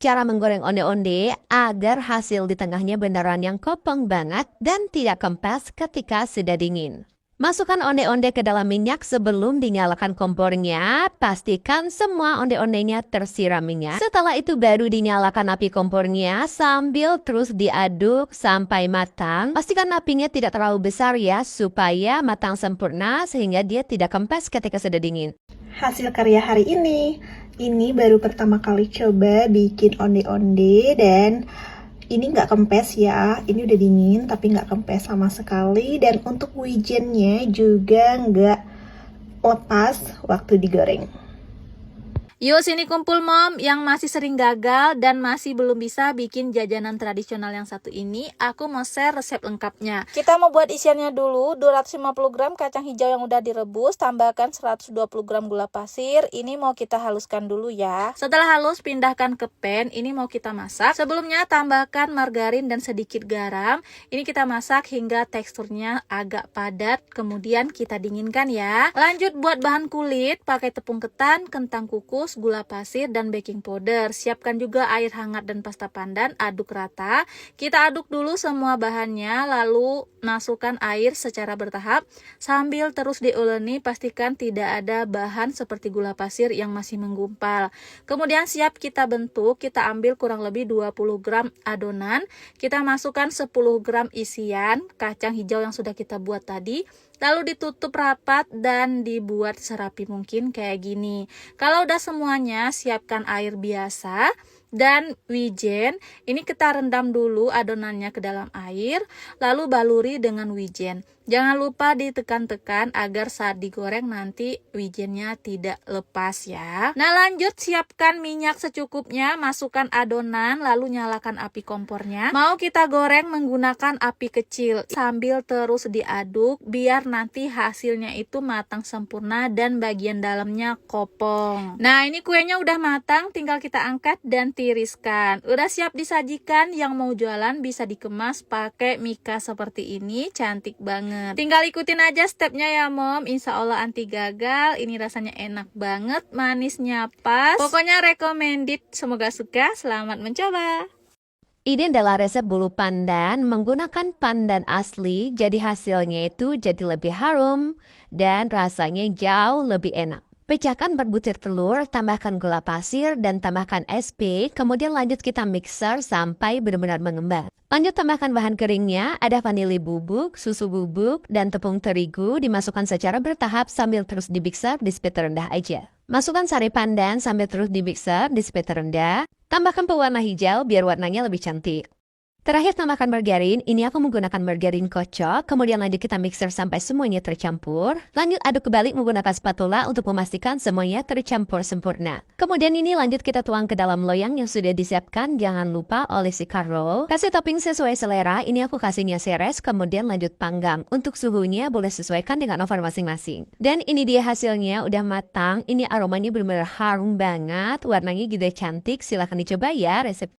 Cara menggoreng onde-onde agar hasil di tengahnya beneran yang kopong banget dan tidak kempes ketika sudah dingin. Masukkan onde-onde ke dalam minyak sebelum dinyalakan kompornya. Pastikan semua onde-ondenya tersiram minyak. Setelah itu baru dinyalakan api kompornya sambil terus diaduk sampai matang. Pastikan apinya tidak terlalu besar ya supaya matang sempurna sehingga dia tidak kempes ketika sudah dingin. Hasil karya hari ini baru pertama kali coba bikin onde-onde dan ini nggak kempes ya, ini udah dingin tapi nggak kempes sama sekali. Dan untuk wijennya juga nggak lepas waktu digoreng. Yuk sini kumpul mom yang masih sering gagal dan masih belum bisa bikin jajanan tradisional yang satu ini. Aku mau share resep lengkapnya. Kita mau buat isiannya dulu. 250 gram kacang hijau yang udah direbus, tambahkan 120 gram gula pasir. Ini mau kita haluskan dulu ya. Setelah halus pindahkan ke pan. Ini mau kita masak. Sebelumnya tambahkan margarin dan sedikit garam. Ini kita masak hingga teksturnya agak padat. Kemudian kita dinginkan ya. Lanjut buat bahan kulit, pakai tepung ketan, kentang kukus, gula pasir, dan baking powder. Siapkan juga air hangat dan pasta pandan, aduk rata. Kita aduk dulu semua bahannya, lalu masukkan air secara bertahap. Sambil terus diuleni, pastikan tidak ada bahan seperti gula pasir yang masih menggumpal. Kemudian siap kita bentuk, kita ambil kurang lebih 20 gram adonan. Kita masukkan 10 gram isian, kacang hijau yang sudah kita buat tadi. Lalu ditutup rapat dan dibuat serapi mungkin kayak gini. Kalau udah semuanya, siapkan air biasa dan wijen. Ini kita rendam dulu adonannya ke dalam air, lalu baluri dengan wijen. Jangan lupa ditekan-tekan agar saat digoreng nanti wijennya tidak lepas ya. Nah lanjut, siapkan minyak secukupnya, masukkan adonan, lalu nyalakan api kompornya. Mau kita goreng menggunakan api kecil sambil terus diaduk biar nanti hasilnya itu matang sempurna dan bagian dalamnya kopong. Nah ini kuenya udah matang, tinggal kita angkat dan tiriskan. Udah siap disajikan. Yang mau jualan bisa dikemas pakai mika seperti ini, cantik banget. Tinggal ikutin aja stepnya ya mom, insya Allah anti gagal. Ini rasanya enak banget, manisnya pas, pokoknya recommended. Semoga suka, selamat mencoba. Ini adalah resep bulu pandan menggunakan pandan asli, jadi hasilnya itu jadi lebih harum dan rasanya jauh lebih enak. Pecahkan 4 butir telur, tambahkan gula pasir, dan tambahkan SP, kemudian lanjut kita mixer sampai benar-benar mengembang. Lanjut tambahkan bahan keringnya, ada vanili bubuk, susu bubuk, dan tepung terigu dimasukkan secara bertahap sambil terus dimixer di speed terendah aja. Masukkan sari pandan sambil terus dimixer di speed terendah. Tambahkan pewarna hijau biar warnanya lebih cantik. Terakhir tambahkan margarin, ini aku menggunakan margarin kocok, kemudian lanjut kita mixer sampai semuanya tercampur. Lanjut aduk kebalik menggunakan spatula untuk memastikan semuanya tercampur sempurna. Kemudian ini lanjut kita tuang ke dalam loyang yang sudah disiapkan, jangan lupa olesi karo. Kasih topping sesuai selera, ini aku kasihnya seres, kemudian lanjut panggang. Untuk suhunya boleh sesuaikan dengan oven masing-masing. Dan ini dia hasilnya, udah matang, ini aromanya benar-benar harum banget, warnanya juga cantik, silahkan dicoba ya resep